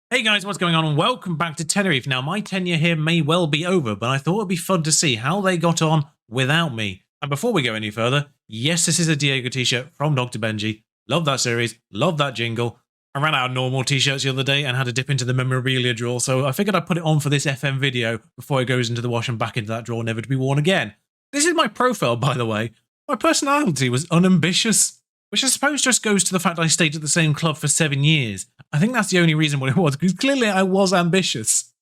Hey guys, what's going on and welcome back to Tenerife. Now, my tenure here may well be over, but I thought it'd be fun to see how they got on without me. And before we go any further, yes, this is a Diego t-shirt from Dr. Benji. Love that series, love that jingle. I ran out of normal t-shirts the other day and had to dip into the memorabilia drawer, so I figured I'd put it on for this FM video before it goes into the wash and back into that drawer, never to be worn again. This is my profile, by the way. My personality was unambitious, which I suppose just goes to the fact I stayed at the same club for 7 years. I think that's the only reason why it was, because clearly I was ambitious.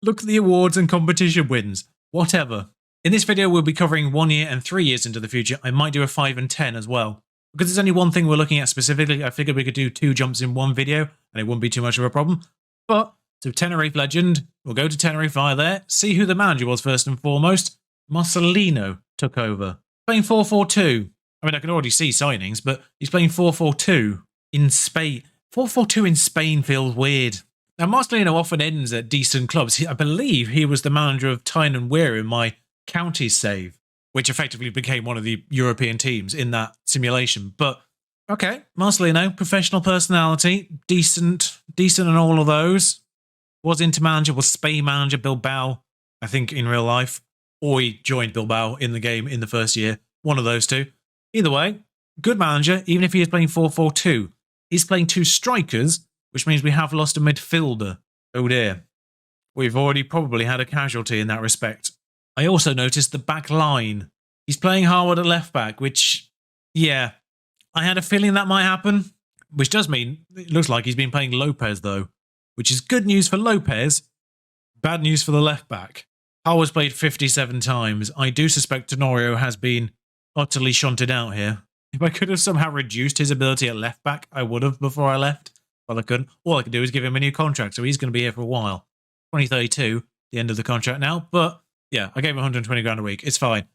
Look at the awards and competition wins. Whatever. In this video, we'll be covering 1 year and 3 years into the future. I might do a 5 and 10 as well. Because there's only one thing we're looking at specifically, I figured we could do 2 jumps in one video, and it wouldn't be too much of a problem. But, so Tenerife legend, we'll go to Tenerife via there, see who the manager was first and foremost. Marcelino took over. Playing 4-4-2. I mean, I can already see signings, but he's playing 4-4-2 in Spain. 4-4-2 in Spain feels weird. Now, Marcelino often ends at decent clubs. I believe he was the manager of Tyne and Wear in my county save, which effectively became one of the European teams in that simulation. But, okay, Marcelino, professional personality, decent in all of those. Was Inter manager, was Spain manager, Bilbao, I think, in real life. Or he joined Bilbao in the game in the first year. One of those two. Either way, good manager, even if he is playing 4-4-2. He's playing 2 strikers, which means we have lost a midfielder. Oh dear. We've already probably had a casualty in that respect. I also noticed the back line. He's playing Harwood at left back, which, yeah, I had a feeling that might happen. Which does mean, it looks like he's been playing Lopez though, which is good news for Lopez, bad news for the left back. Harwood's played 57 times. I do suspect Tenorio has been utterly shunted out here. If I could have somehow reduced his ability at left back, I would have before I left. But I couldn't. All I could do is give him a new contract, so he's going to be here for a while. 2032, the end of the contract now. But yeah, I gave him 120 grand a week. It's fine.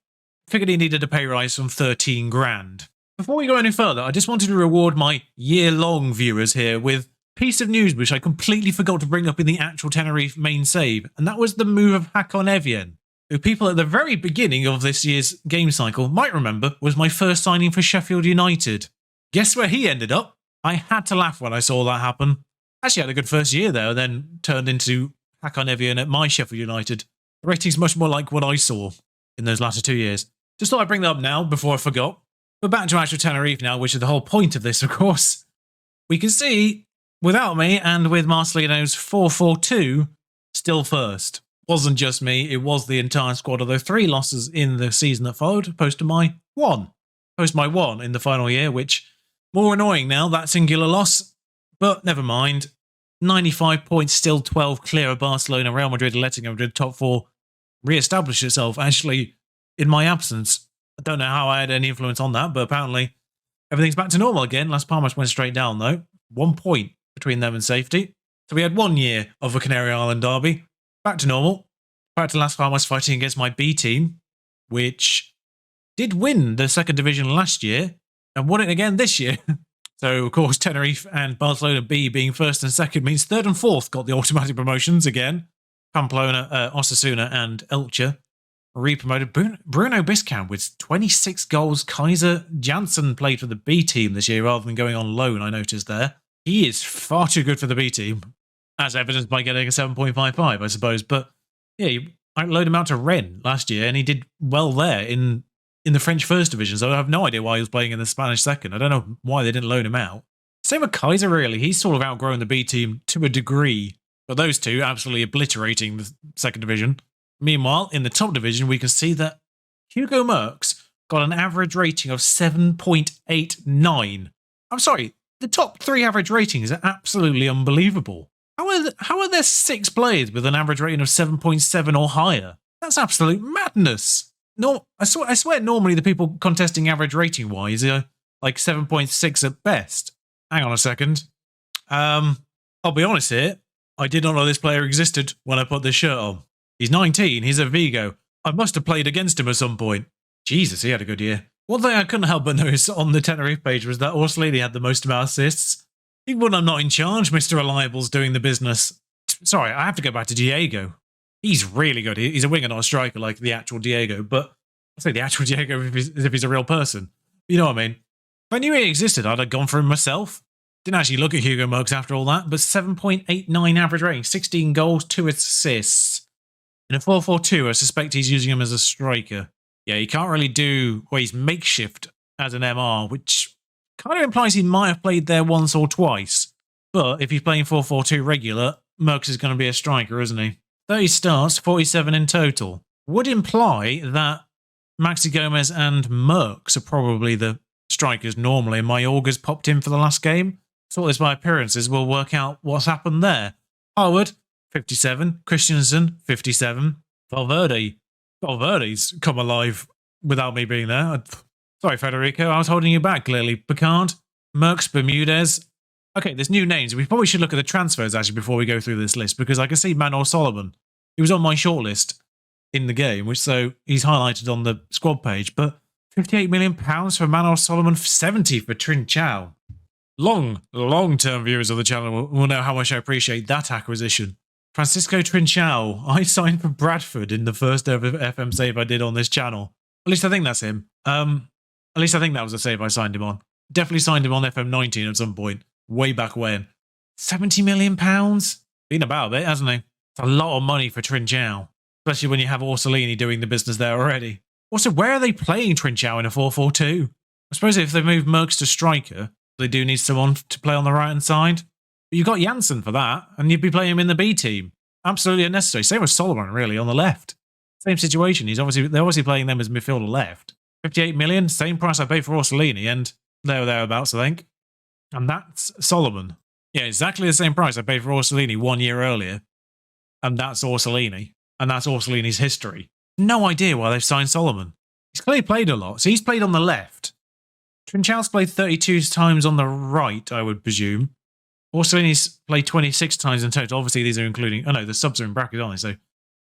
Figured he needed a pay rise from 13 grand. Before we go any further, I just wanted to reward my year-long viewers here with a piece of news which I completely forgot to bring up in the actual Tenerife main save, and that was the move of Hakan Evjen, who people at the very beginning of this year's game cycle might remember was my first signing for Sheffield United. Guess where he ended up? I had to laugh when I saw that happen. Actually had a good first year there, then turned into Hakan Evjen at my Sheffield United. The rating's much more like what I saw in those latter 2 years. Just thought I'd bring that up now before I forgot. But back to actual Tenerife now, which is the whole point of this, of course. We can see, without me and with Marcelino's 4-4-2, still first. Wasn't just me, it was the entire squad, although 3 losses in the season that followed, opposed to my 1. Opposed to my 1 in the final year, which, more annoying now, that singular loss. But never mind. 95 points, still 12 clear of Barcelona, Real Madrid, Atletico Madrid, top 4, re-established itself, actually, in my absence. I don't know how I had any influence on that, but apparently everything's back to normal again. Las Palmas went straight down, though. 1 point between them and safety. So we had 1 year of a Canary Island derby. Back to normal. Back to Las Palmas fighting against my B team, which did win the 2nd division last year and won it again this year. So, of course, Tenerife and Barcelona B being 1st and 2nd means 3rd and 4th got the automatic promotions again. Pamplona, Osasuna and Elche re-promoted. Bruno Biscam with 26 goals. Kaiser Janssen played for the B team this year rather than going on loan, I noticed there. He is far too good for the B team, as evidenced by getting a 7.55, I suppose. But yeah, I loaned him out to Rennes last year, and he did well there in the French 1st division, so I have no idea why he was playing in the Spanish 2nd. I don't know why they didn't loan him out. Same with Kaiser, really. He's sort of outgrown the B team to a degree, but those two absolutely obliterating the 2nd division. Meanwhile, in the top division, we can see that Hugo Merckx got an average rating of 7.89. I'm sorry, the top 3 average ratings are absolutely unbelievable. How are there 6 players with an average rating of 7.7 or higher? That's absolute madness. No, I swear normally the people contesting average rating wise are like 7.6 at best. Hang on a second. I'll be honest here. I did not know this player existed when I put this shirt on. He's 19, he's a Vigo. I must have played against him at some point. Jesus, he had a good year. One thing I couldn't help but notice on the Tenerife page was that Orsolini had the most amount of assists. Even when I'm not in charge, Mr. Reliable's doing the business. Sorry, I have to go back to Diego. He's really good. He's a winger, not a striker like the actual Diego. But I say the actual Diego as if he's a real person. You know what I mean? If I knew he existed, I'd have gone for him myself. Didn't actually look at Hugo Merckx after all that, but 7.89 average rating, 16 goals, 2 assists. In a 4-4-2, I suspect he's using him as a striker. Yeah, he can't really do, well, he's makeshift as an MR, which kind of implies he might have played there once or twice. But if he's playing 4-4-2 regular, Merckx is going to be a striker, isn't he? 30 starts, 47 in total. Would imply that Maxi Gomez and Merckx are probably the strikers normally, and Mayorga's popped in for the last game. Sort this by appearances, we'll work out what's happened there. Howard, 57. Christensen, 57. Valverde's come alive without me being there. Sorry, Federico, I was holding you back, clearly. Picard, Merckx, Bermudez. Okay, there's new names. We probably should look at the transfers, actually, before we go through this list, because I can see Manuel Solomon. He was on my shortlist in the game, which so he's highlighted on the squad page, but £58 million for Manuel Solomon, 70 for Trincao. Long-term viewers of the channel will know how much I appreciate that acquisition. Francisco Trincao, I signed for Bradford in the first ever FM save I did on this channel. At least I think that's him. At least I think that was a save I signed him on. Definitely signed him on FM 19 at some point, way back when. £70 million? Been about a bit, hasn't he? It's a lot of money for Trincao, especially when you have Orsolini doing the business there already. Also, where are they playing Trincao in a 4-4-2? I suppose if they move Merckx to striker, they do need someone to play on the right-hand side. But you've got Janssen for that, and you'd be playing him in the B team. Absolutely unnecessary. Same with Solomon, really, on the left. Same situation. They're obviously playing them as midfielder left. 58 million, same price I paid for Orsolini, and thereabouts, I think. And that's Solomon. Yeah, exactly the same price I paid for Orsolini 1 year earlier. And that's Orsolini. And that's Orsolini's history. No idea why they've signed Solomon. He's clearly played a lot, so he's played on the left. Trinchao's played 32 times on the right, I would presume. Orsolini's played 26 times in total. Obviously, these are including... Oh, no, the subs are in bracket, aren't they? So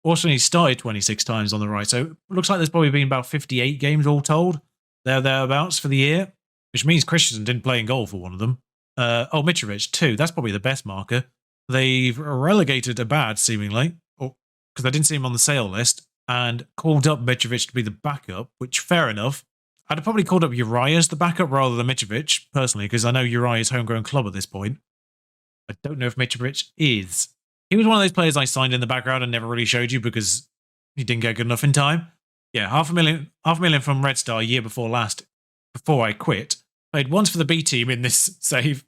Orsolini started 26 times on the right. So it looks like there's probably been about 58 games all told. Thereabouts for the year. Which means Christensen didn't play in goal for one of them. Mitrovic, 2. That's probably the best marker. They've relegated Abad, seemingly. Because I didn't see him on the sale list. And called up Mitrovic to be the backup, which, fair enough. I'd have probably called up Uriah as the backup rather than Mitrovic, personally, because I know Uriah's homegrown club at this point. I don't know if Mitrovic is. He was one of those players I signed in the background and never really showed you because he didn't get good enough in time. Yeah, half a million from Red Star year before last, before I quit. Played once for the B team in this save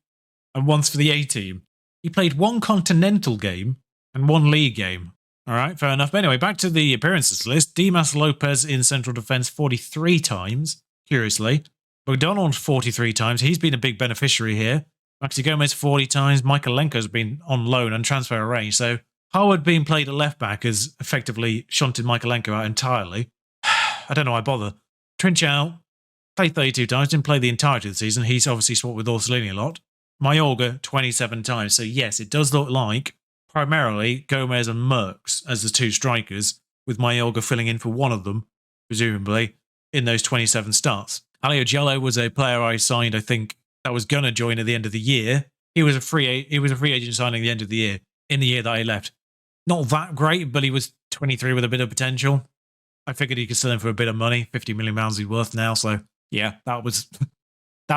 and once for the A team. He played 1 continental game and 1 league game. All right, fair enough. But anyway, back to the appearances list. Dimas Lopez in central defence 43 times, curiously. McDonald 43 times. He's been a big beneficiary here. Maxi Gomez 40 times. Michaelenko's been on loan and transfer arranged. So Howard being played at left back has effectively shunted Michaelenko out entirely. I don't know why I bother. Trincao played 32 times, didn't play the entirety of the season. He's obviously swapped with Orsolini a lot. Mayorga 27 times. So yes, it does look like primarily Gomez and Merckx as the 2 strikers, with Mayorga filling in for one of them, presumably, in those 27 starts. Alio Giallo was a player I signed, I think, that was going to join at the end of the year. He was a free agent signing at the end of the year, in the year that he left. Not that great, but he was 23 with a bit of potential. I figured he could sell him for a bit of money. £50 million he's worth now, so yeah, that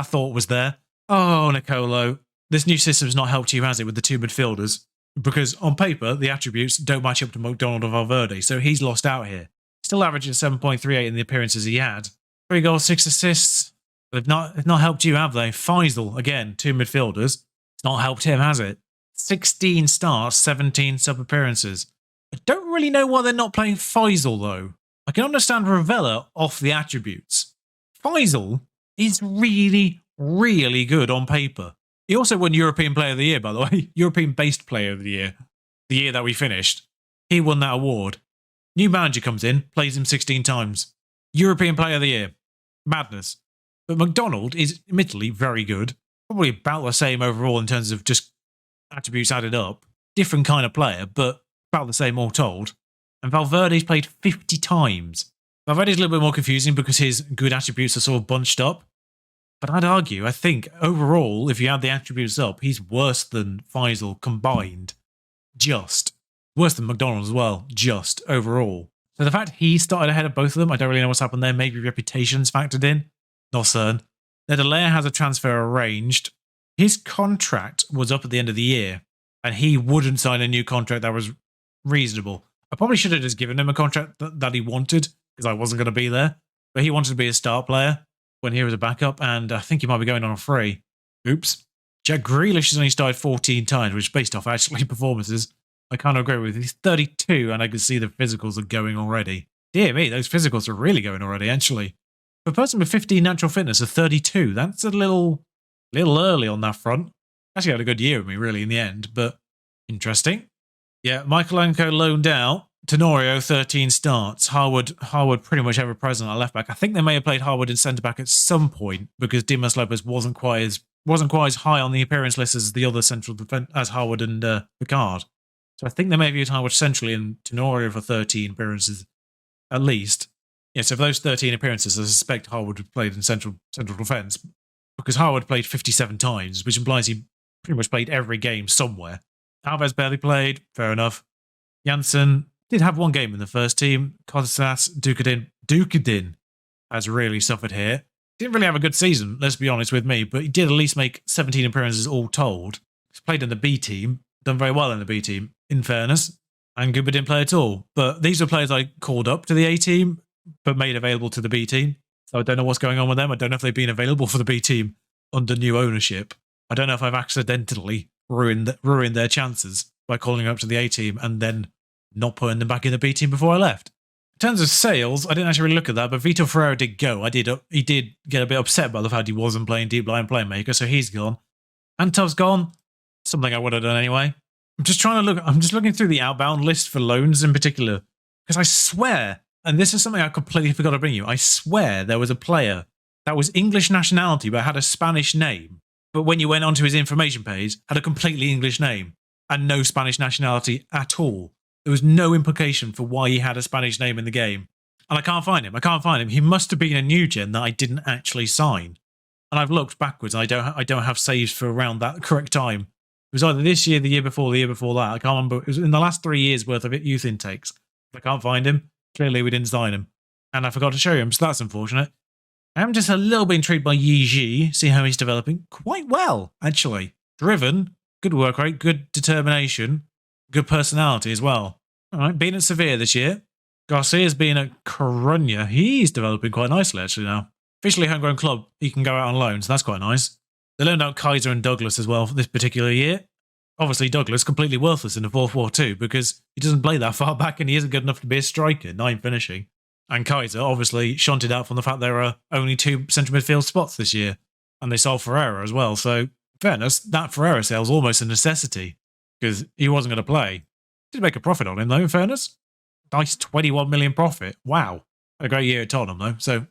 thought was there. Oh, Nicolo, this new system's not helped you, has it, with the 2 midfielders? Because on paper, the attributes don't match up to McDonald or Valverde, so he's lost out here. Still averaging 7.38 in the appearances he had. 3 goals, 6 assists. They've not helped you, have they? Faisal, again, 2 midfielders. It's not helped him, has it? 16 starts, 17 sub-appearances. I don't really know why they're not playing Faisal, though. I can understand Ravella off the attributes. Faisal is really, really good on paper. He also won European Player of the Year, by the way. European-based Player of the year that we finished. He won that award. New manager comes in, plays him 16 times. European Player of the Year. Madness. But McDonald is admittedly very good. Probably about the same overall in terms of just attributes added up. Different kind of player, but about the same all told. And Valverde's played 50 times. Valverde's a little bit more confusing because his good attributes are sort of bunched up. But I'd argue, I think, overall, if you add the attributes up, he's worse than Faisal combined. Just. Worse than McDonald as well. Just. Overall. So the fact he started ahead of both of them, I don't really know what's happened there. Maybe reputation's factored in. Not certain. Nedelaire has a transfer arranged. his contract was up at the end of the year, and he wouldn't sign a new contract that was reasonable. I probably should have just given him a contract that he wanted, because I wasn't going to be there. But he wanted to be a star player when he was a backup, and I think he might be going on a free. Oops. Jack Grealish has only started 14 times, which based off actually performances, I kind of agree with. He's 32, and I can see the physicals are going already. Dear me, those physicals are really going already, actually. For a person with 15 natural fitness of 32, that's a little early on that front. Actually had a good year with me, really, in the end, but interesting. Yeah, Michael Anko loaned out. Tenorio, 13 starts. Harwood pretty much ever present at left back. I think they may have played Harwood in centre back at some point because Dimas Lopez wasn't quite as high on the appearance list as the other central defence as Harwood and Picard. So I think they may have used Harwood centrally and Tenorio for 13 appearances at least. Yeah, so for those 13 appearances, I suspect Harwood had played in central defence because Harwood played 57 times, which implies he pretty much played every game somewhere. Alves barely played, fair enough. Janssen did have one game in the first team. Kostas Dukadin has really suffered here. Didn't really have a good season, let's be honest with me, but he did at least make 17 appearances all told. He's played in the B team, done very well in the B team, in fairness. And Guba didn't play at all. But these were players I called up to the A team, but made available to the B team. So I don't know what's going on with them. I don't know if they've been available for the B team under new ownership. I don't know if I've accidentally ruined their chances by calling up to the A team and then not putting them back in the B team before I left. In terms of sales, I didn't actually really look at that, but Vitor Ferreira did go. He did get a bit upset by the fact he wasn't playing deep line playmaker, so he's gone. Antov's gone. Something I would have done anyway. I'm just looking through the outbound list for loans in particular, because I swear, and this is something I completely forgot to bring you, I swear there was a player that was English nationality but had a Spanish name, but when you went onto his information page, had a completely English name and no Spanish nationality at all. There was no implication for why he had a Spanish name in the game. And I can't find him. He must have been a new gen that I didn't actually sign. And I've looked backwards and I don't have saves for around that correct time. It was either this year, the year before that. I can't remember. It was in the last 3 years worth of youth intakes. If I can't find him, clearly we didn't sign him. And I forgot to show him, so that's unfortunate. I am just a little bit intrigued by Yi Ji, see how he's developing. Quite well, actually. Driven, good work rate, good determination, good personality as well. All right, been at Sevilla this year. Garcia's been at Coruña. He's developing quite nicely, actually, now. Officially homegrown club, he can go out on loan, so that's quite nice. They loaned out Kaiser and Douglas as well for this particular year. Obviously, Douglas completely worthless in the 4-4-2 because he doesn't play that far back and he isn't good enough to be a striker, 9 finishing. And Kaiser obviously shunted out from the fact there are only 2 central midfield spots this year. And they sold Ferreira as well, so in fairness, that Ferreira sale is almost a necessity because he wasn't going to play. Did make a profit on him though, in fairness. Nice 21 million profit. Wow. Had a great year at Tottenham though, so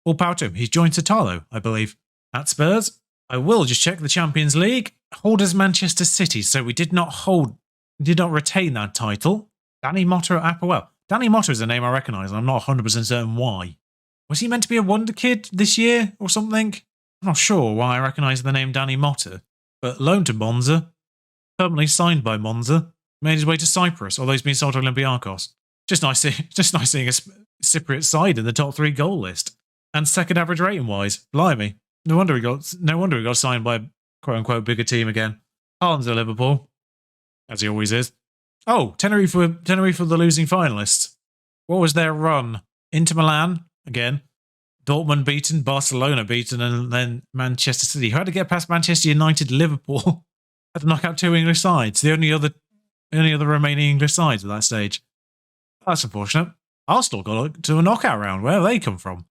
all power to him. He's joined Satalo, I believe. At Spurs, I will just check the Champions League. Holders Manchester City, so we did not retain that title. Danny Motta at Apoel. Danny Motta is a name I recognise, and I'm not 100% certain why. Was he meant to be a wonder kid this year or something? I'm not sure why I recognise the name Danny Motta. But loaned to Monza, permanently signed by Monza, made his way to Cyprus, although he's been sold to Olympiacos. Just nice seeing a Cypriot side in the top 3 goal list. And second average rating wise, blimey. No wonder he got signed by a quote-unquote bigger team again. Haaland's at Liverpool, as he always is. Oh, Tenerife were the losing finalists. What was their run? Inter Milan, again. Dortmund beaten, Barcelona beaten, and then Manchester City. Who had to get past Manchester United, Liverpool? Had to knock out 2 English sides. The only other remaining English sides at that stage. That's unfortunate. Arsenal got to a knockout round. Where have they come from?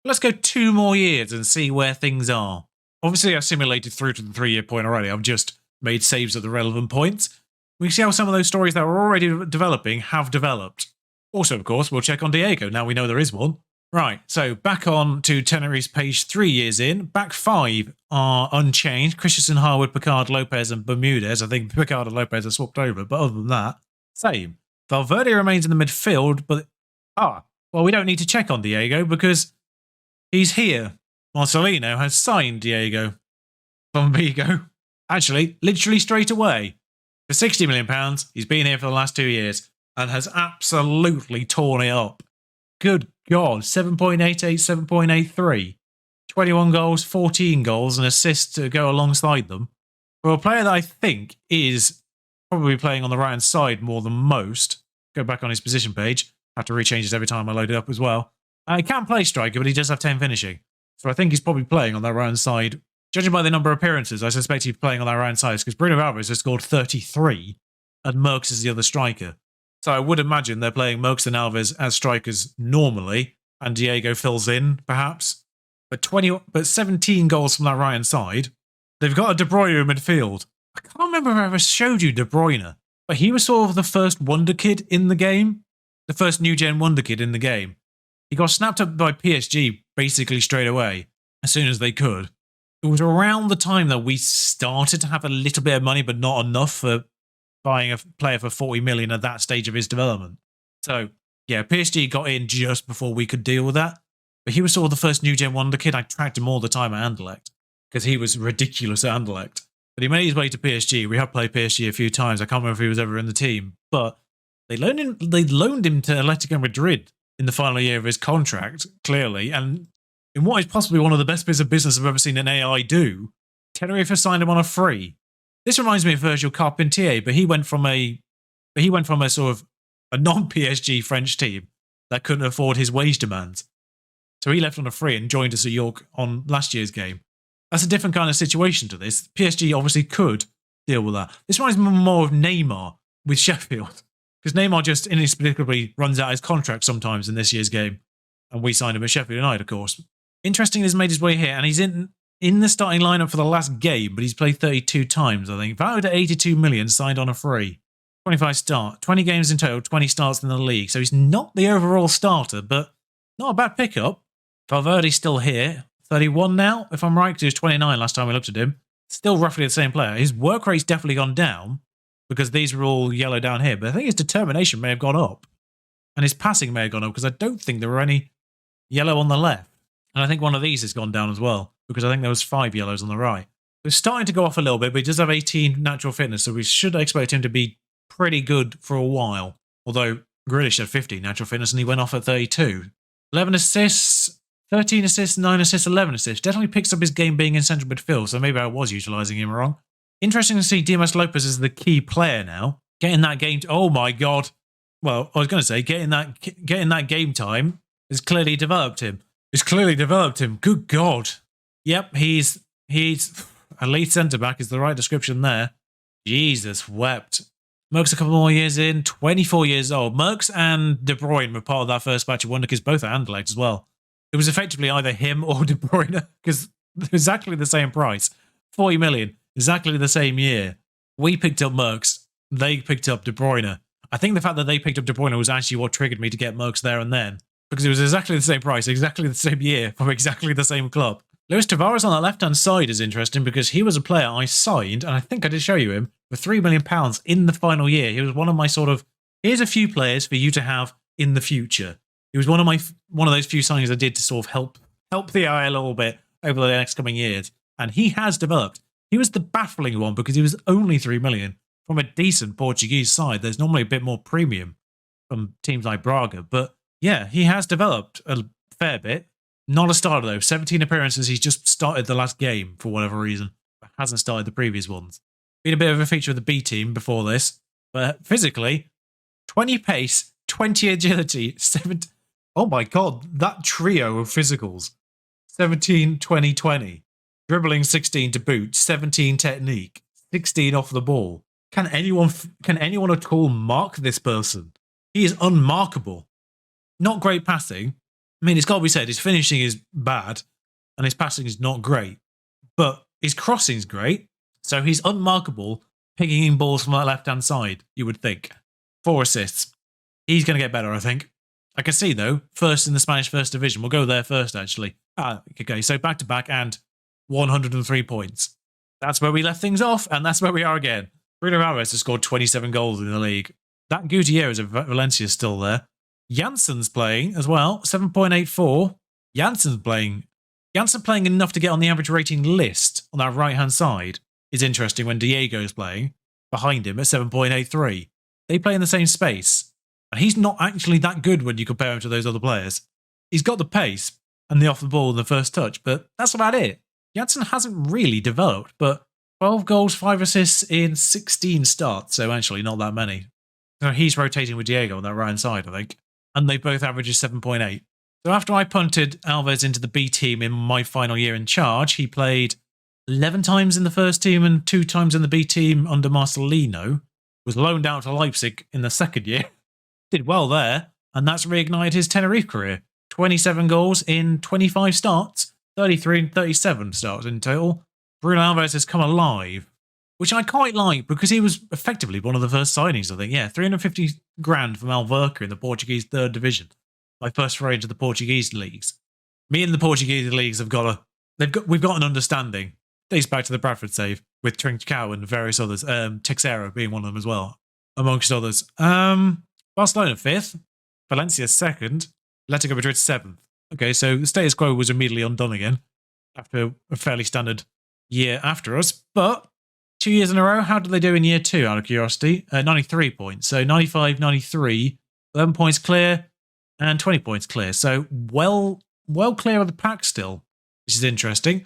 Let's go 2 more years and see where things are. Obviously, I've simulated through to the 3-year point already. I've just made saves at the relevant points. We can see how some of those stories that were already developing have developed. Also, of course, we'll check on Diego. Now we know there is one. Right, so back on to Tenerife's page 3 years in. Back 5 are unchanged. Christensen, Harwood, Picard, Lopez and Bermudez. I think Picard and Lopez are swapped over, but other than that, same. Valverde remains in the midfield, but... well, we don't need to check on Diego because he's here. Marcelino has signed Diego from Vigo. Actually, literally straight away. For £60 million, he's been here for the last 2 years and has absolutely torn it up. Good God, 7.88, 7.83. 21 goals, 14 goals, and assists to go alongside them. For a player that I think is probably playing on the right-hand side more than most, go back on his position page, have to rechange this every time I load it up as well. He can play striker, but he does have 10 finishing. So I think he's probably playing on that right-hand side. Judging by the number of appearances, I suspect he's playing on that right-hand side because Bruno Alvarez has scored 33 and Merckx is the other striker. So I would imagine they're playing Merckx and Alvarez as strikers normally, and Diego fills in, perhaps. But 17 goals from that right-hand side. They've got a De Bruyne in midfield. I can't remember if I ever showed you De Bruyne, but he was sort of the first wonder kid in the game. The first new-gen wonder kid in the game. He got snapped up by PSG basically straight away, as soon as they could. It was around the time that we started to have a little bit of money, but not enough for buying a player for 40 million at that stage of his development. So, yeah, PSG got in just before we could deal with that. But he was sort of the first new-gen wonder kid. I tracked him all the time at Anderlecht, because he was ridiculous at Anderlecht. But he made his way to PSG. We have played PSG a few times. I can't remember if he was ever in the team. But they loaned him to Atletico Madrid in the final year of his contract, clearly, and in what is possibly one of the best bits of business I've ever seen an AI do, Tenerife has signed him on a free. This reminds me of Virgil Carpentier, but he went from a sort of a non-PSG French team that couldn't afford his wage demands. So he left on a free and joined us at York on last year's game. That's a different kind of situation to this. PSG obviously could deal with that. This reminds me more of Neymar with Sheffield. Because Neymar just inexplicably runs out his contract sometimes in this year's game. And we signed him at Sheffield United, of course. Interesting, he's made his way here. And he's in the starting lineup for the last game, but he's played 32 times, I think. Valued at 82 million, signed on a free. 25 start. 20 games in total, 20 starts in the league. So he's not the overall starter, but not a bad pickup. Valverde's still here. 31 now, if I'm right, because he was 29 last time we looked at him. Still roughly the same player. His work rate's definitely gone down, because these were all yellow down here. But I think his determination may have gone up. And his passing may have gone up, because I don't think there were any yellow on the left. And I think one of these has gone down as well, because I think there was 5 yellows on the right. So it's starting to go off a little bit, but he does have 18 natural fitness, so we should expect him to be pretty good for a while. Although Grealish had 50 natural fitness, and he went off at 32. 11 assists, 13 assists, 9 assists, 11 assists. Definitely picks up his game being in central midfield, so maybe I was utilising him wrong. Interesting to see Dimas Lopez as the key player now. Getting that game... oh my God. Well, I was going to say, getting that game time has clearly developed him. Good God. Yep, he's elite centre-back is the right description there. Jesus wept. Merckx a couple more years in, 24 years old. Merckx and De Bruyne were part of that first batch of wonder kids, both at Anderlecht as well. It was effectively either him or De Bruyne, because they're exactly the same price. 40 million, exactly the same year. We picked up Merckx, they picked up De Bruyne. I think the fact that they picked up De Bruyne was actually what triggered me to get Merckx there and then, because it was exactly the same price, exactly the same year, from exactly the same club. Luis Tavares on the left-hand side is interesting because he was a player I signed, and I think I did show you him, for £3 million in the final year. He was one of my sort of, here's a few players for you to have in the future. He was one of those few signings I did to sort of help the eye a little bit over the next coming years. And he has developed. He was the baffling one because he was only 3 million from a decent Portuguese side. There's normally a bit more premium from teams like Braga. But yeah, he has developed a fair bit. Not a starter though. 17 appearances. He's just started the last game for whatever reason. But hasn't started the previous ones. Been a bit of a feature of the B team before this. But physically, 20 pace, 20 agility, 7... oh my God, that trio of physicals. 17, 20, 20. Dribbling 16 to boot, 17 technique, 16 off the ball. Can anyone at all mark this person? He is unmarkable. Not great passing. I mean, it's got to be said, his finishing is bad and his passing is not great. But his crossing is great, so he's unmarkable, picking in balls from that left-hand side, you would think. 4 assists. He's going to get better, I think. I can see, though, first in the Spanish First Division. We'll go there first, actually. Okay, so back-to-back and 103 points. That's where we left things off, and that's where we are again. Bruno Alvarez has scored 27 goals in the league. That Gutierrez of Valencia is still there. Janssen's playing as well, 7.84. Janssen playing enough to get on the average rating list on that right-hand side is interesting when Diego's playing behind him at 7.83. They play in the same space. And he's not actually that good when you compare him to those other players. He's got the pace, and the off the ball in the first touch, but that's about it. Janssen hasn't really developed, but 12 goals, 5 assists in 16 starts, so actually not that many. So he's rotating with Diego on that right hand side, I think. And they both averages 7.8. So after I punted Alves into the B team in my final year in charge, he played 11 times in the first team and 2 times in the B team under Marcelino, was loaned out to Leipzig in the second year, did well there, and that's reignited his Tenerife career. 27 goals in 25 starts, 33 and 37 starts in total. Bruno Alves has come alive, which I quite like because he was effectively one of the first signings, I think. Yeah, 350 grand from Alverca in the Portuguese third division. My first foray into the Portuguese leagues. Me and the Portuguese leagues we've got an understanding. Dates back to the Bradford save with Trincao and various others. Texera being one of them as well, amongst others. Barcelona 5th, Valencia 2nd, Atletico Madrid 7th. Okay, so the status quo was immediately undone again after a fairly standard year after us. But 2 years in a row, how did they do in year 2, out of curiosity? 93 points. So 95, 93, 11 points clear, and 20 points clear. So well clear of the pack still, which is interesting.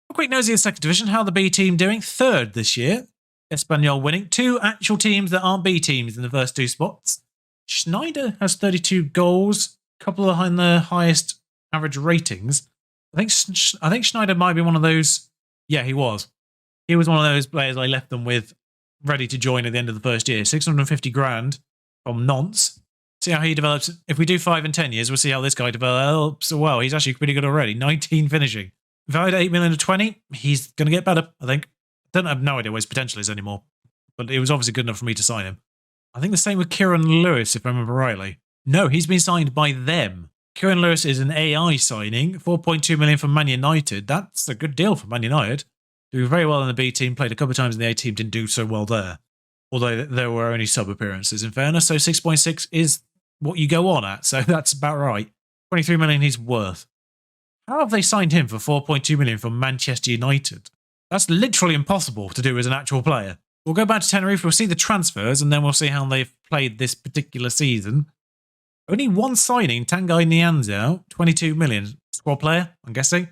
A quick nosy at second division. How the B team doing? 3rd this year. Espanyol winning. 2 actual teams that aren't B teams in the first 2 spots. Schneider has 32 goals, a couple behind the highest average ratings. I think Schneider might be one of those. Yeah, he was. He was one of those players I left them with, ready to join at the end of the first year. 650 grand from Nantes. See how he develops. If we do 5 and 10 years, we'll see how this guy develops. Well, he's actually pretty good already. 19 finishing. Valued at 8 million to 20. He's going to get better, I think. I have no idea what his potential is anymore, but it was obviously good enough for me to sign him. I think the same with Kieran Lewis, if I remember rightly. No, he's been signed by them. Kieran Lewis is an AI signing, 4.2 million from Man United. That's a good deal for Man United. Doing very well in the B team, played a couple of times in the A team, didn't do so well there. Although there were only sub appearances in fairness, so 6.6 is what you go on at, so that's about right. 23 million he's worth. How have they signed him for 4.2 million from Manchester United? That's literally impossible to do as an actual player. We'll go back to Tenerife, we'll see the transfers, and then we'll see how they've played this particular season. Only one signing, Tanguy Nianzou, 22 million. Squad player, I'm guessing.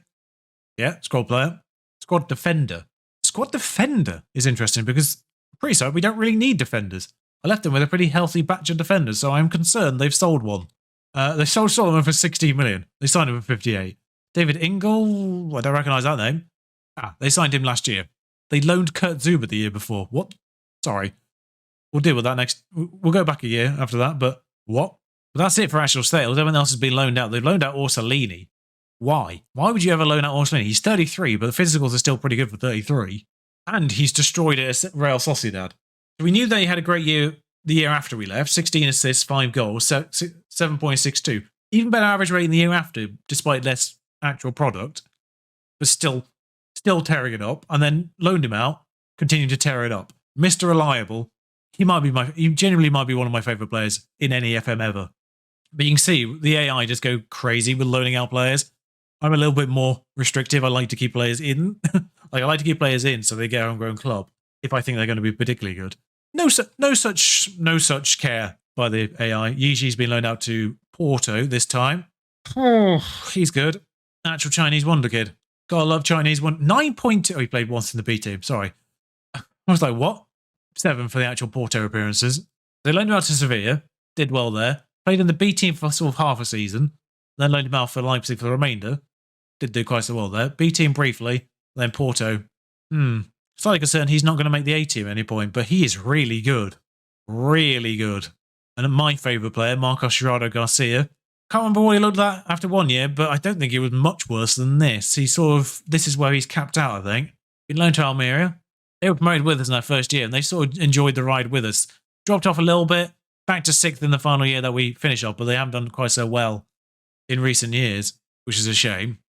Yeah, squad player. Squad defender. Squad defender is interesting because pre-side we don't really need defenders. I left them with a pretty healthy batch of defenders, so I'm concerned they've sold one. They sold Solomon for 16 million. They signed him for 58. David Ingle, I don't recognise that name. They signed him last year. They loaned Kurt Zuber the year before. What? Sorry. We'll deal with that next. We'll go back a year after that, but what? But that's it for actual sales. Everyone else has been loaned out. They've loaned out Orsolini. Why? Why would you ever loan out Orsolini? He's 33, but the physicals are still pretty good for 33. And he's destroyed it at Real Sociedad. So we knew that he had a great year the year after we left. 16 assists, 5 goals, 7.62. Even better average rating the year after, despite less actual product. But still tearing it up, and then loaned him out, continued to tear it up. Mr. Reliable, he genuinely might be one of my favourite players in any FM ever. But you can see the AI just go crazy with loaning out players. I'm a little bit more restrictive. I like to keep players in. I like to keep players in so they get a homegrown club if I think they're going to be particularly good. No such care by the AI. Yiji's been loaned out to Porto this time. Oh, he's good. Actual Chinese wonder kid. Gotta love Chinese one. 9.2. Oh, he played once in the B team. Sorry. I was like, what? 7 for the actual Porto appearances. They loaned him out to Sevilla. Did well there. Played in the B team for sort of half a season. Then loaned him out for Leipzig for the remainder. Did do quite so well there. B team briefly. Then Porto. Slightly concerned he's not going to make the A team at any point, but he is really good. Really good. And my favourite player, Marcos Gerardo Garcia. Can't remember what he looked at after 1 year, but I don't think it was much worse than this. This is where he's capped out, I think. Been loaned to Almeria. They were promoted with us in our first year, and they sort of enjoyed the ride with us. Dropped off a little bit, back to 6th in the final year that we finished off, but they haven't done quite so well in recent years, which is a shame.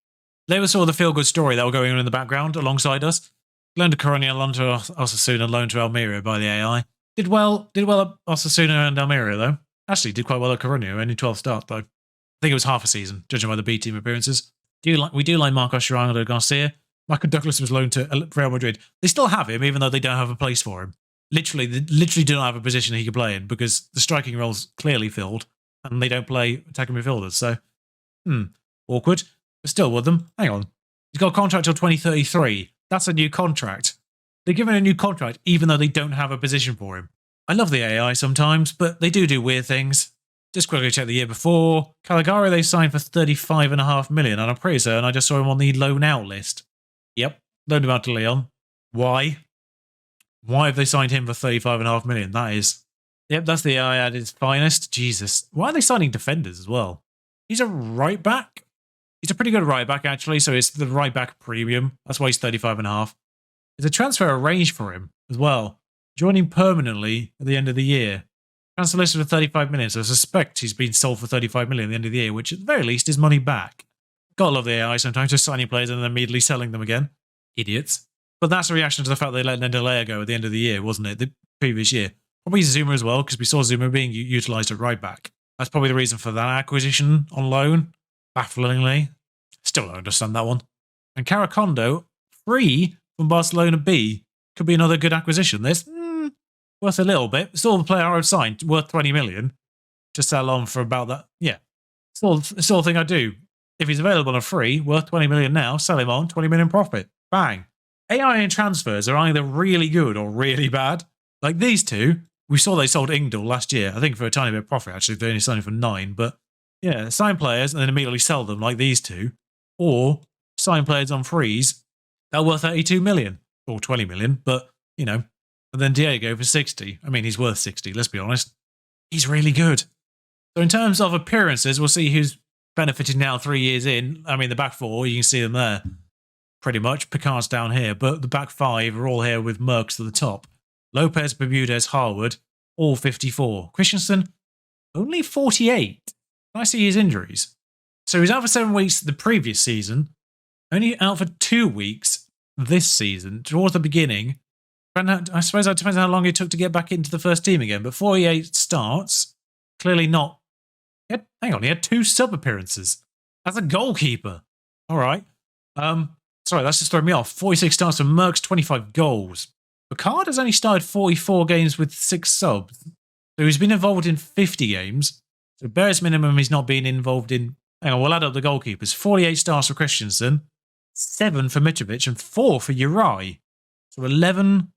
They were sort of the feel-good story that were going on in the background alongside us. Loaned to Coruña, loaned to Osasuna, loaned to Almeria by the AI. Did well at Osasuna and Almeria, though. Actually, did quite well at Coruña, only 12 starts, though. I think it was half a season, judging by the B team appearances. We do like Marcos Gerardo Garcia. Michael Douglas was loaned to Real Madrid. They still have him, even though they don't have a place for him. They literally do not have a position he could play in because the striking role's clearly filled and they don't play attacking midfielders. So, awkward. But still with them. Hang on. He's got a contract till 2033. That's a new contract. They're given a new contract even though they don't have a position for him. I love the AI sometimes, but they do weird things. Just quickly check the year before. Caligari they signed for 35.5 million, and I'm pretty certain I just saw him on the loan out list. Yep, loaned him out to Leon. Why? Why have they signed him for 35.5 million? That is... Yep, that's the AI at its finest. Jesus. Why are they signing defenders as well? He's a right back. He's a pretty good right back, actually, so it's the right back premium. That's why he's 35.5. There's a transfer arranged for him as well, joining permanently at the end of the year. Transfer listed for 35 million, so I suspect he's been sold for 35 million at the end of the year, which at the very least is money back. Gotta love the AI sometimes, just signing players and then immediately selling them again. Idiots. But that's a reaction to the fact they let Nendelea go at the end of the year, wasn't it? The previous year. Probably Zuma as well, because we saw Zuma being utilised at right back. That's probably the reason for that acquisition on loan. Bafflingly. Still don't understand that one. And Caracondo, free from Barcelona B, could be another good acquisition. This worth a little bit. Still the player I've signed, worth 20 million. Just sell on for about that. Yeah. Still the thing I do. If he's available on a free, worth 20 million now, sell him on, 20 million profit. Bang. AI and transfers are either really good or really bad. Like these two, we saw they sold Ingdal last year. I think for a tiny bit of profit, actually. They only signed him for 9. But yeah, sign players and then immediately sell them like these two. Or sign players on frees. They're worth 32 million. Or 20 million. But, you know. And then Diego for 60. I mean, he's worth 60, let's be honest. He's really good. So in terms of appearances, we'll see who's benefited now 3 years in. I mean, the back four, you can see them there. Pretty much. Picard's down here. But the back five are all here with Merckx at the top. Lopez, Bermudez, Harwood, all 54. Christensen, only 48. Can I see his injuries? So he was out for 7 weeks the previous season. Only out for 2 weeks this season. Towards the beginning. I suppose that depends on how long it took to get back into the first team again. But 48 starts. Clearly not. He had 2 sub-appearances. As a goalkeeper. All right. Sorry, that's just throwing me off. 46 starts for Merckx, 25 goals. Picard has only started 44 games with 6 subs. So he's been involved in 50 games. So barest minimum he's not been involved in... Hang on, we'll add up the goalkeepers. 48 starts for Christensen, 7 for Mitrovic, and 4 for Uri. So 11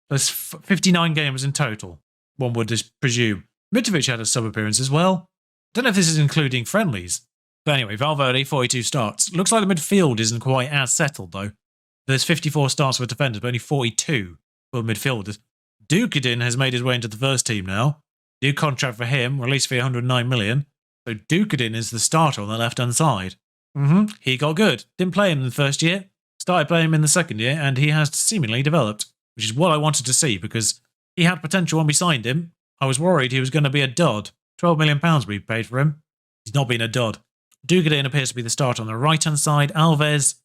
plus 59 games in total, one would just presume. Mitrovic had a sub-appearance as well. Don't know if this is including friendlies. But anyway, Valverde, 42 starts. Looks like the midfield isn't quite as settled, though. There's 54 starts for defenders, but only 42 for midfielders. Dukadin has made his way into the first team now. New contract for him, released for 109 million. So Dukadin is the starter on the left-hand side. He got good. Didn't play him in the first year. Started playing him in the second year, and he has seemingly developed, which is what I wanted to see, because he had potential when we signed him. I was worried he was going to be a dud. £12 million we paid for him. He's not been a dud. Dukadin appears to be the starter on the right-hand side. Alves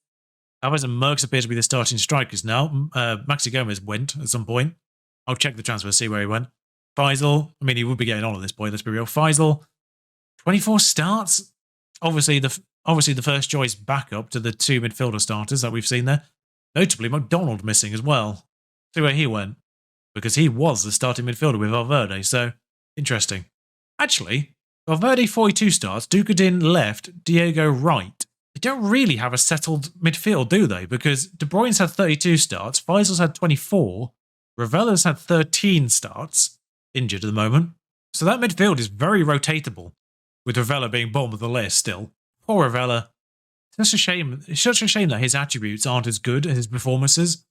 and Merckx appear to be the starting strikers now. Maxi Gomez went at some point. I'll check the transfer, see where he went. Faisal, I mean, he would be getting on at this point, let's be real. Faisal, 24 starts. Obviously the first choice backup to the 2 midfielder starters that we've seen there. Notably, McDonald missing as well. See where he went. Because he was the starting midfielder with Valverde, so interesting. Actually, Valverde 42 starts, Dukadin left, Diego right. They don't really have a settled midfield, do they? Because De Bruyne's had 32 starts, Faisal's had 24, Ravella's had 13 starts, injured at the moment. So that midfield is very rotatable, with Ravella being bottom of the list still. Poor Ravella. It's such a shame that his attributes aren't as good as his performances,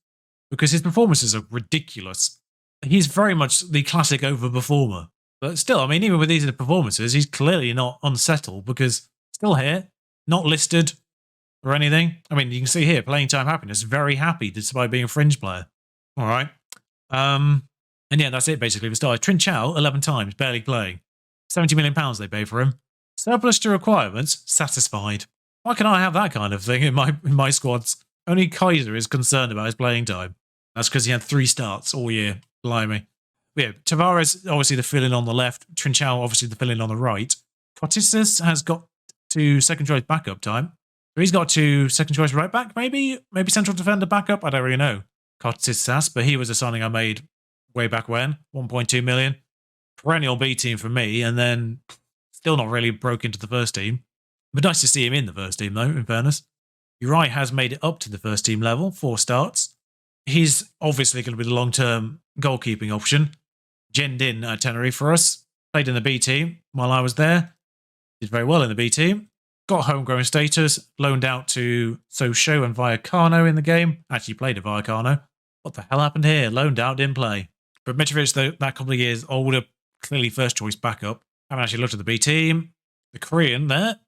because his performances are ridiculous. He's very much the classic overperformer. But still, I mean, even with these performances, he's clearly not unsettled, because still here, not listed or anything. I mean, you can see here, playing time happiness, very happy despite being a fringe player. All right. And yeah, that's it basically for starters. Trinchao, 11 times, barely playing. £70 million they pay for him. Surplus to requirements, satisfied. Why can I have that kind of thing in my squads? Only Kaiser is concerned about his playing time. That's because he had 3 starts all year. Blimey. Yeah, Tavares, obviously the fill-in on the left. Trinchao, obviously the fill-in on the right. Cortisis has got to second choice backup time. So he's got to second choice right back, maybe? Maybe central defender backup? I don't really know. Cortisis, but he was a signing I made way back when. 1.2 million. Perennial B team for me, and then still not really broke into the first team. But nice to see him in the first team, though, in fairness. Uri has made it up to the first team level, 4 starts. He's obviously going to be the long-term goalkeeping option. Genned in at Tenerife for us. Played in the B team while I was there. Did very well in the B team. Got homegrown status. Loaned out to Sochaux and Vallecano in the game. Actually played at Vallecano. What the hell happened here? Loaned out, didn't play. But Mitrovic, though, that couple of years older, clearly first choice backup. Haven't actually looked at the B team. The Korean there.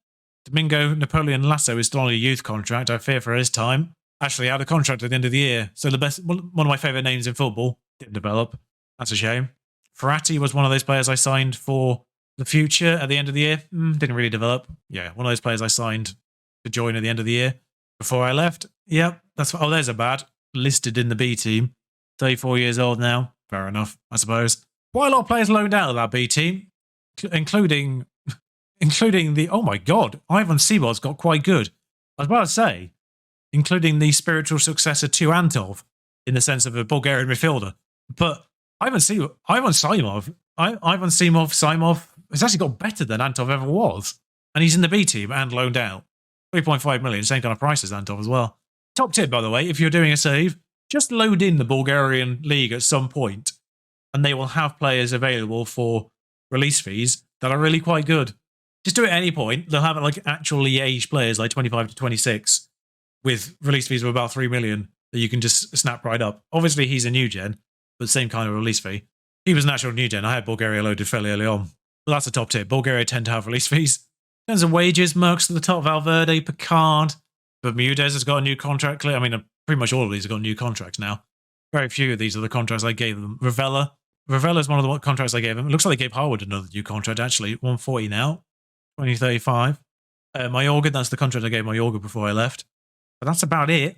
Domingo Napoleon Lasso is still on a youth contract. I fear for his time. Actually out of contract at the end of the year. So one of my favourite names in football didn't develop. That's a shame. Ferrati was one of those players I signed for the future at the end of the year. Didn't really develop. Yeah, one of those players I signed to join at the end of the year before I left. Yep, that's what. Oh, there's a bad. Listed in the B team. 34 years old now. Fair enough, I suppose. Quite a lot of players loaned out of that B team, including the, oh my god, Ivan Sibov's got quite good. I was about to say, including the spiritual successor to Antov, in the sense of a Bulgarian midfielder. But Ivan Simov has actually got better than Antov ever was. And he's in the B team and loaned out. 3.5 million, same kind of price as Antov as well. Top tip, by the way, if you're doing a save, just load in the Bulgarian league at some point, and they will have players available for release fees that are really quite good. Just do it at any point. They'll have like actual Liège players like 25 to 26 with release fees of about 3 million that you can just snap right up. Obviously, he's a new gen, but same kind of release fee. He was an actual new gen. I had Bulgaria loaded fairly early on. But that's a top tip. Bulgaria tend to have release fees. In terms of wages, Merck's at the top, Valverde, Picard. Bermudez has got a new contract. I mean, pretty much all of these have got new contracts now. Very few of these are the contracts I gave them. Ravella is one of the contracts I gave him. It looks like they gave Harwood another new contract, actually. 140 now. 2035. Mayorga, that's the contract I gave Mayorga before I left. But that's about it.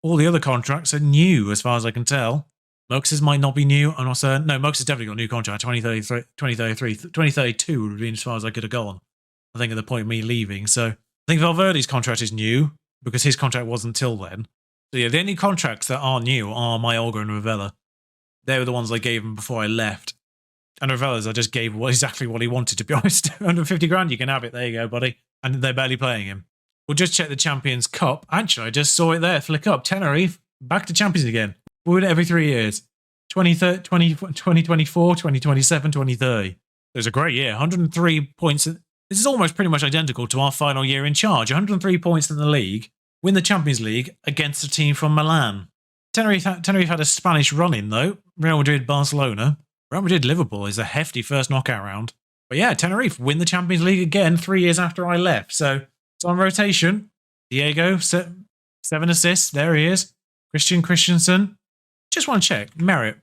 All the other contracts are new, as far as I can tell. Merck's might not be new. I'm not certain. No, Merck's has definitely got a new contract. 2032 would have been as far as I could have gone. I think at the point of me leaving. So I think Valverde's contract is new because his contract wasn't till then. So yeah, the only contracts that are new are Mayorga and Ravella. They were the ones I gave him before I left. And Ravella's I just gave exactly what he wanted, to be honest. 150 grand, you can have it. There you go, buddy. And they're barely playing him. We'll just check the Champions Cup. Actually, I just saw it there. Flick up. Tenerife, back to Champions again. We win it every 3 years. 2024, 2027, 2030. It was a great year. 103 points. This is almost pretty much identical to our final year in charge. 103 points in the league. Win the Champions League against a team from Milan. Tenerife had a Spanish run-in, though. Real Madrid, Barcelona. Real Madrid, Liverpool is a hefty first knockout round. But yeah, Tenerife win the Champions League again 3 years after I left. So it's on rotation. Diego, 7 assists. There he is. Christensen. Just want to check. Merit.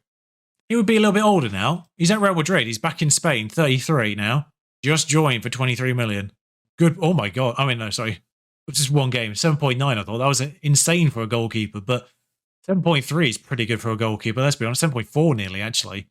He would be a little bit older now. He's at Real Madrid. He's back in Spain, 33 now. Just joined for 23 million. Good. Oh my God. I mean, no, sorry. It's just one game. 7.9, I thought. That was insane for a goalkeeper. But 7.3 is pretty good for a goalkeeper. Let's be honest. 7.4 nearly, actually,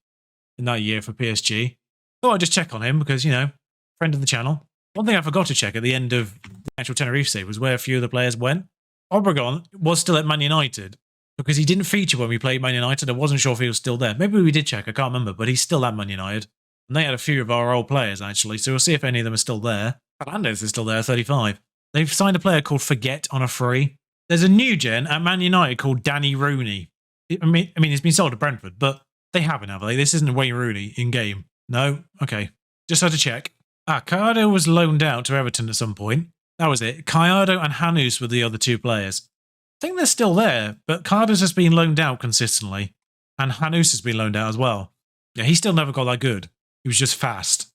in that year for PSG. Thought I'd just check on him because, you know, friend of the channel. One thing I forgot to check at the end of the actual Tenerife save was where a few of the players went. Obregon was still at Man United because he didn't feature when we played Man United. I wasn't sure if he was still there. Maybe we did check. I can't remember. But he's still at Man United. And they had a few of our old players, actually. So we'll see if any of them are still there. Fernandez is still there, 35. They've signed a player called Forget on a free. There's a new gen at Man United called Danny Rooney. I mean, it's been sold to Brentford, but they haven't, have they? This isn't Wayne Rooney in-game. No? Okay. Just had to check. Caiado was loaned out to Everton at some point. That was it. Caiado and Hanus were the other two players. I think they're still there, but Caiado's has been loaned out consistently. And Hanus has been loaned out as well. Yeah, he still never got that good. He was just fast.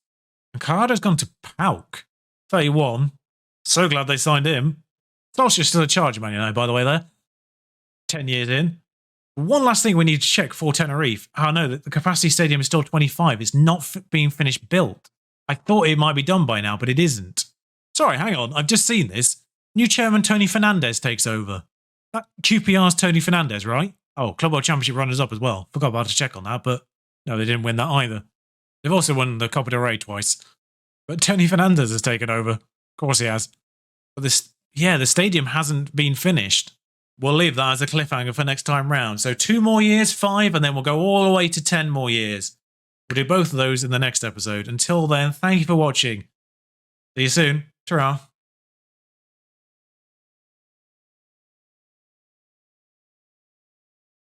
And Caiado's gone to PAOK. 31. So glad they signed him. Solskjaer's still a charge, Man United, by the way, there. 10 years in. One last thing we need to check for Tenerife. I know that the capacity stadium is still 25. It's not being finished built. I thought it might be done by now, but it isn't. Sorry, hang on. I've just seen this. New chairman Tony Fernandez takes over. That QPR's Tony Fernandez, right? Oh, Club World Championship runners-up as well. Forgot about to check on that, but no, they didn't win that either. They've also won the Copa del Rey twice. But Tony Fernandez has taken over. Of course he has. But the stadium hasn't been finished. We'll leave that as a cliffhanger for next time round. So 2 more years, 5, and then we'll go all the way to 10 more years. We'll do both of those in the next episode. Until then, thank you for watching. See you soon. Ta-ra.